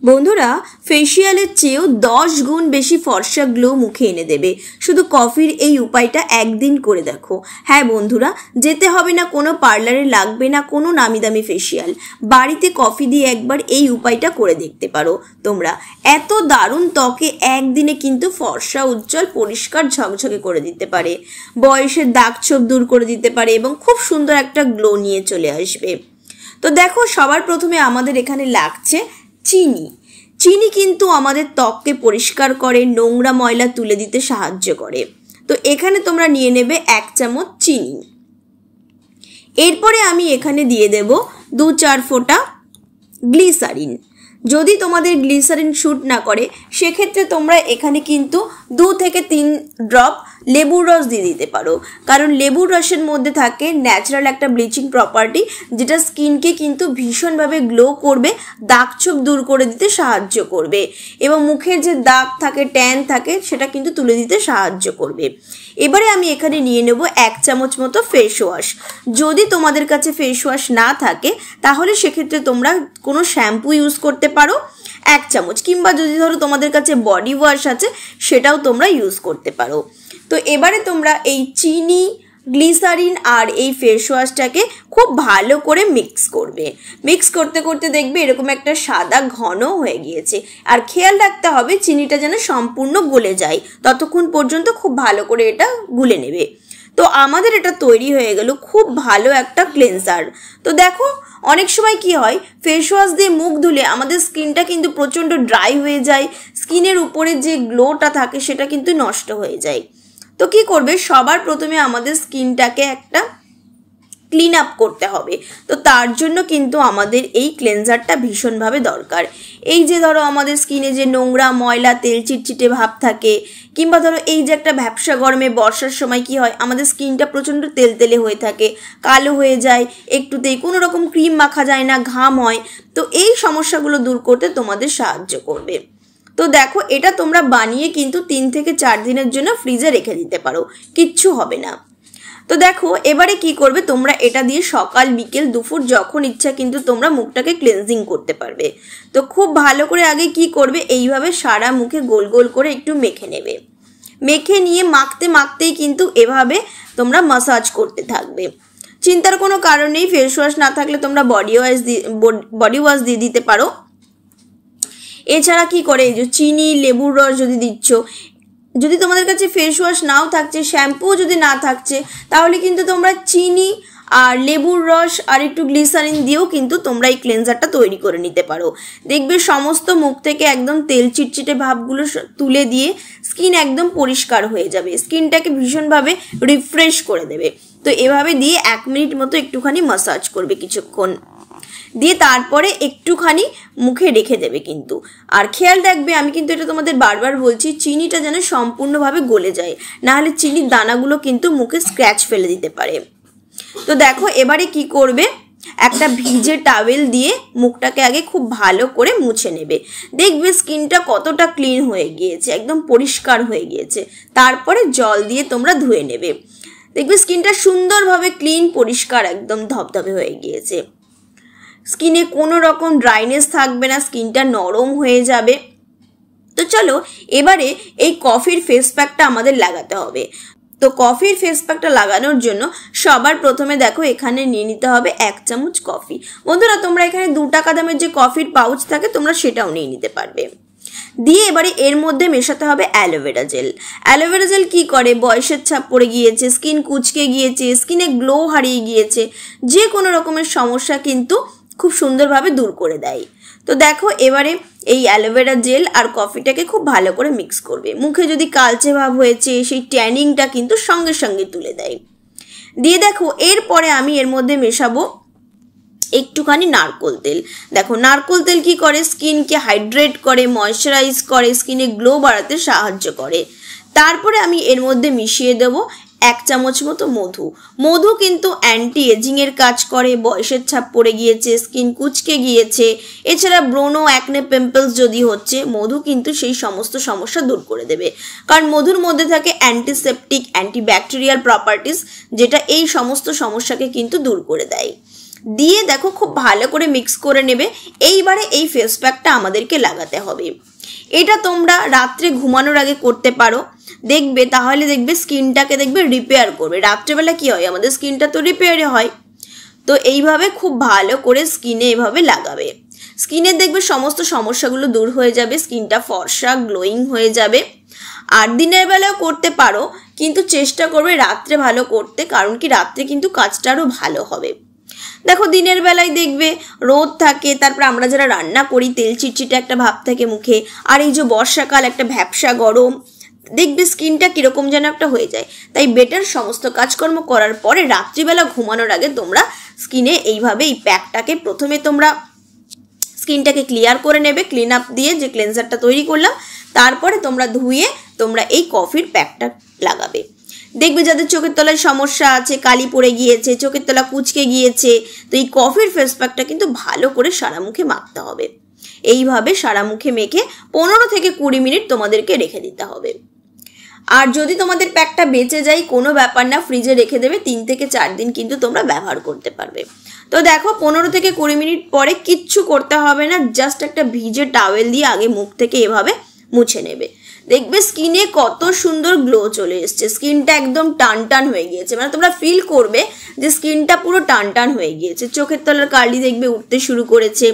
বন্ধুরা ফেসিয়ালের চেয়েও 10 গুণ বেশি ফর্সা গ্লো মুখে এনে দেবে শুধু কফির এই উপায়টা একদিন করে দেখো। হ্যাঁ বন্ধুরা, যেতে হবে না কোনো পার্লারে, লাগবে না কোনো নামি দামি ফেসিয়াল, বাড়িতে কফি দিয়ে একবার এই উপায়টা করে দেখতে পারো তোমরা। এত দারুণ ত্বকে একদিনে কিন্তু ফর্সা, উজ্জ্বল, পরিষ্কার, ঝকঝকে করে দিতে পারে, বয়সের দাগ ছোপ দূর করে দিতে পারে এবং খুব সুন্দর একটা গ্লো নিয়ে চলে আসবে। তো দেখো, সবার প্রথমে আমাদের এখানে লাগছে চিনি। চিনি কিন্তু আমাদের ত্বককে পরিষ্কার করে, নোংরা ময়লা তুলে দিতে সাহায্য করে। তো এখানে তোমরা নিয়ে নেবে 1 চামচ চিনি। এরপরে আমি এখানে দিয়ে দেব 2-4 ফোঁটা গ্লিসারিন। যদি তোমাদের গ্লিসারিন শ্যুট না করে সেক্ষেত্রে তোমরা এখানে কিন্তু 2 থেকে 3 ড্রপ লেবুর রস দিয়ে দিতে পারো, কারণ লেবুর রসের মধ্যে থাকে ন্যাচারাল একটা ব্লিচিং প্রপার্টি, যেটা স্কিনকে কিন্তু ভীষণভাবে গ্লো করবে, দাগ ছোপ দূর করে দিতে সাহায্য করবে এবং মুখের যে দাগ থাকে, ট্যান থাকে, সেটা কিন্তু তুলে দিতে সাহায্য করবে। এবারে আমি এখানে নিয়ে নেব 1 চামচ মতো ফেস ওয়াশ। যদি তোমাদের কাছে ফেস ওয়াশ না থাকে তাহলে সেক্ষেত্রে তোমরা কোনো শ্যাম্পু ইউজ করতে পারো 1 চামচ, কিংবা যদি ধরো তোমাদের কাছে বডি ওয়াশ আছে সেটাও তোমরা ইউজ করতে পারো। তো এবারে তোমরা এই চিনি, গ্লিসারিন আর এই ফেস ওয়াশটাকে খুব ভালো করে মিক্স করবে। মিক্স করতে করতে দেখবে এরকম একটা সাদা ঘন হয়ে গিয়েছে। আর খেয়াল রাখতে হবে চিনিটা যেন সম্পূর্ণ গলে যায়, ততক্ষণ পর্যন্ত খুব ভালো করে এটা গুলে নেবে। তো আমাদের এটা তৈরি হয়ে গেল খুব ভালো একটা ক্লেন্সার। তো দেখো, অনেক সময় কি হয়, ফেস ওয়াশ দিয়ে মুখ ধুলে আমাদের স্কিনটা কিন্তু প্রচণ্ড ড্রাই হয়ে যায়, স্কিনের উপরে যে গ্লোটা থাকে সেটা কিন্তু নষ্ট হয়ে যায়। তো কি করবে, সবার প্রথমে আমাদের স্কিনটাকে একটা ক্লিন আপ করতে হবে। তো তার জন্য কিন্তু আমাদের এই ক্লেন্সারটা ভীষণভাবে দরকার। এই যে ধরো আমাদের স্কিনে যে নোংরা, ময়লা, তেল চিটচিটে ভাব থাকে, কিংবা ধরো এই যে একটা ভ্যাপসা গরমে বর্ষার সময় কি হয়, আমাদের স্কিনটা প্রচণ্ড তেলতেলে হয়ে থাকে, কালো হয়ে যায়, একটুতেই কোনো রকম ক্রিম মাখা যায় না, ঘাম হয়। তো এই সমস্যাগুলো দূর করতে তোমাদের সাহায্য করবে। তো দেখো, এটা তোমরা বানিয়ে কিন্তু 3 থেকে 4 দিনের জন্য ফ্রিজে রেখে দিতে পারো, কিচ্ছু হবে না। তো দেখো, এবারে কি করবে, তোমরা এটা দিয়ে সকাল, বিকেল, দুপুর যখন ইচ্ছা কিন্তু তোমরা মুখটাকে ক্লিনজিং করতে পারবে। তো খুব ভালো করে আগে কি করবে, এইভাবে সারা মুখে গোল গোল করে একটু মেখে নেবে। মেখে নিয়ে মাখতে মাখতেই কিন্তু এভাবে তোমরা মাসাজ করতে থাকবে। চিন্তার কোনো কারণ নেই, ফেস ওয়াশ না থাকলে তোমরা বডি ওয়াশ দিয়ে দিতে পারো। এছাড়া কি করে, এই যে চিনি, লেবুর রস যদি দিচ্ছ, যদি তোমাদের কাছে ফেস ওয়াশ নাও থাকছে, শ্যাম্পু যদি না থাকছে, তাহলে কিন্তু তোমরা চিনি আর লেবুর রস আর একটু গ্লিসারিন দিয়েও কিন্তু তোমরা এই ক্লেন্সারটা তৈরি করে নিতে পারো। দেখবে সমস্ত মুখ থেকে একদম তেল চিটচিটে ভাবগুলো তুলে দিয়ে স্কিন একদম পরিষ্কার হয়ে যাবে, স্কিনটাকে ভীষণভাবে রিফ্রেশ করে দেবে। তো এভাবে দিয়ে 1 মিনিট মতো একটুখানি মাসাজ করবে কিছুক্ষণ, দিয়ে তারপরে একটুখানি মুখে রেখে দেবে কিন্তু। আর খেয়াল রাখবে, আমি কিন্তু এটা তোমাদের বারবার বলছি, চিনিটা যেন সম্পূর্ণভাবে গলে যায়, নাহলে চিনির দানাগুলো কিন্তু মুখে স্ক্র্যাচ ফেলে দিতে পারে। তো দেখো, এবারে কি করবে, একটা ভিজে টাওয়েল দিয়ে মুখটাকে আগে খুব ভালো করে মুছে নেবে। দেখবে স্কিনটা কতটা ক্লিন হয়ে গিয়েছে, একদম পরিষ্কার হয়ে গিয়েছে। তারপরে জল দিয়ে তোমরা ধুয়ে নেবে, দেখবে স্কিনটা সুন্দরভাবে ক্লিন, পরিষ্কার, একদম ধবধবে হয়ে গিয়েছে। স্কিনে কোনো রকম ড্রাইনেস থাকবে না, স্কিনটা নরম হয়ে যাবে। তো চলো, এবারে এই কফির ফেস প্যাকটা আমাদের লাগাতে হবে। তো কফির ফেস প্যাকটা লাগানোর জন্য সবার প্রথমে দেখো এখানে নিয়ে নিতে হবে 1 চামচ কফি। বন্ধুরা, তোমরা এখানে 2 টাকা দামের যে কফির পাউচ থাকে তোমরা সেটাও নিয়ে নিতে পারবে। দিয়ে এবারে এর মধ্যে মেশাতে হবে অ্যালোভেরা জেল। অ্যালোভেরা জেল কি করে, বয়সের ছাপ পড়ে গিয়েছে, স্কিন কুচকে গিয়েছে, স্কিনে গ্লো হারিয়ে গিয়েছে, যে কোনো রকমের সমস্যা কিন্তু খুব সুন্দরভাবে দূর করে দেয়। তো দেখো, এবারে এই অ্যালোভেরা জেল আর কফিটাকে খুব ভালো করে মিক্স করবে। মুখে যদি কালচে ভাব হয়েছে সেই ট্যানিংটা কিন্তু সঙ্গে সঙ্গে তুলে দেয়। দিয়ে দেখো, এরপরে আমি এর মধ্যে মেশাবো একটুখানি নারকোল তেল। দেখো, নারকোল তেল কি করে, স্কিনকে হাইড্রেট করে, ময়শ্চারাইজ করে, স্কিনে গ্লো বাড়াতে সাহায্য করে। তারপরে আমি এর মধ্যে মিশিয়ে দেবো 1 চামচ মতো মধু। মধু কিন্তু অ্যান্টি এজিংয়ের কাজ করে, বয়সের ছাপ পড়ে গিয়েছে, স্কিন কুচকে গিয়েছে, এছাড়া ব্রোনো, অ্যাকনে, পিম্পলস যদি হচ্ছে, মধু কিন্তু সেই সমস্ত সমস্যা দূর করে দেবে। কারণ মধুর মধ্যে থাকে অ্যান্টিসেপটিক, অ্যান্টিব্যাকটেরিয়াল প্রপার্টিস, যেটা এই সমস্ত সমস্যাকে কিন্তু দূর করে দেয়। দিয়ে দেখো খুব ভালো করে মিক্স করে নেবে। এইবারে এই ফেস প্যাকটা আমাদেরকে লাগাতে হবে। এটা তোমরা রাত্রে ঘুমানোর আগে করতে পারো, দেখবে তাহলে দেখবে স্কিনটাকে দেখবে রিপেয়ার করবে। রাত্রেবেলা কি হয়, আমাদের স্কিনটা তো রিপেয়ারে হয়। তো এইভাবে খুব ভালো করে স্কিনে এভাবে লাগাবে। স্কিনের দেখবে সমস্ত সমস্যাগুলো দূর হয়ে যাবে, স্কিনটা ফর্সা গ্লোয়িং হয়ে যাবে। আর দিনের বেলাও করতে পারো, কিন্তু চেষ্টা করবে রাত্রে ভালো করতে, কারণ কি রাত্রে কিন্তু কাজটা আরও ভালো হবে। দেখো দিনের বেলায় দেখবে রোদ থাকে, তারপর আমরা যারা রান্না করি তেল চিটচিটে একটা ভাব থাকে মুখে, আর এই যে বর্ষাকাল একটা ভ্যাপসা গরম, দেখবে স্কিনটা কীরকম যেন একটা হয়ে যায়। তাই বেটার সমস্ত কাজকর্ম করার পরে রাত্রিবেলা ঘুমানোর আগে তোমরা স্কিনে এইভাবে এই প্যাকটাকে প্রথমে তোমরা স্কিনটাকে ক্লিয়ার করে নেবে, ক্লিন আপ দিয়ে যে ক্লেন্সারটা তৈরি করলাম, তারপরে তোমরা ধুয়ে তোমরা এই কফির প্যাকটা লাগাবে। দেখবে যাদের চোখের তলায় সমস্যা আছে, কালি পড়ে গিয়েছে, চোখের তলা কুঁচকে গিয়েছে, তো এই কফির ফেস প্যাকটা কিন্তু ভালো করে সারা মুখে মাখতে হবে। এইভাবে সারা মুখে মেখে 15 থেকে 20 মিনিট তোমাদেরকে রেখে দিতে হবে। আর যদি তোমাদের প্যাকটা বেঁচে যায় কোনো ব্যাপার না, ফ্রিজে রেখে দেবে, 3 থেকে 4 দিন কিন্তু তোমরা ব্যবহার করতে পারবে। তো দেখো 15 থেকে 20 মিনিট পরে কিচ্ছু করতে হবে না, জাস্ট একটা ভিজে টাওয়েল দিয়ে আগে মুখ থেকে এভাবে মুছে নেবে। দেখবে স্কিনে কত সুন্দর গ্লো চলে এসছে, স্কিনটা একদম টান টান হয়ে গিয়েছে, মানে তোমরা ফিল করবে যে স্কিনটা পুরো টান টান হয়ে গিয়েছে। চোখের তলার কালি দেখবে উঠতে শুরু করেছে,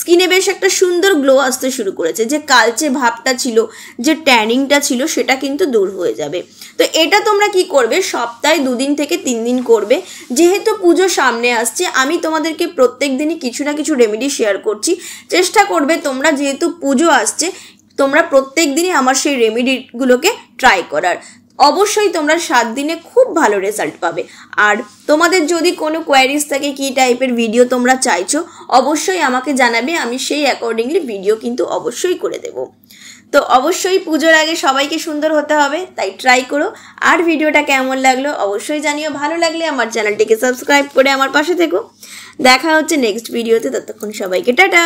স্কিনে বেশ একটা সুন্দর গ্লো আসতে শুরু করেছে, যে কালচে ভাবটা ছিল, যে ট্যানিংটা ছিল, সেটা কিন্তু দূর হয়ে যাবে। তো এটা তোমরা কি করবে, সপ্তাহে 2 দিন থেকে 3 দিন করবে। যেহেতু পুজো সামনে আসছে, আমি তোমাদেরকে প্রত্যেক দিনই কিছু না কিছু রেমেডি শেয়ার করছি। চেষ্টা করবে তোমরা, যেহেতু পুজো আসছে, তোমরা প্রত্যেক দিনই আমার সেই রেমেডিগুলোকে ট্রাই করার। অবশ্যই তোমরা 7 দিনে খুব ভালো রেজাল্ট পাবে। আর তোমাদের যদি কোনো কোয়ারিজ থাকে, কী টাইপের ভিডিও তোমরা চাইছো, অবশ্যই আমাকে জানাবে, আমি সেই অ্যাকর্ডিংলি ভিডিও কিন্তু অবশ্যই করে দেব। তো অবশ্যই পুজোর আগে সবাইকে সুন্দর হতে হবে, তাই ট্রাই করো। আর ভিডিওটা কেমন লাগলো অবশ্যই জানিও, ভালো লাগলে আমার চ্যানেলটিকে সাবস্ক্রাইব করে আমার পাশে থেকো। দেখা হচ্ছে নেক্সট ভিডিওতে, ততক্ষণ সবাইকে টাটা।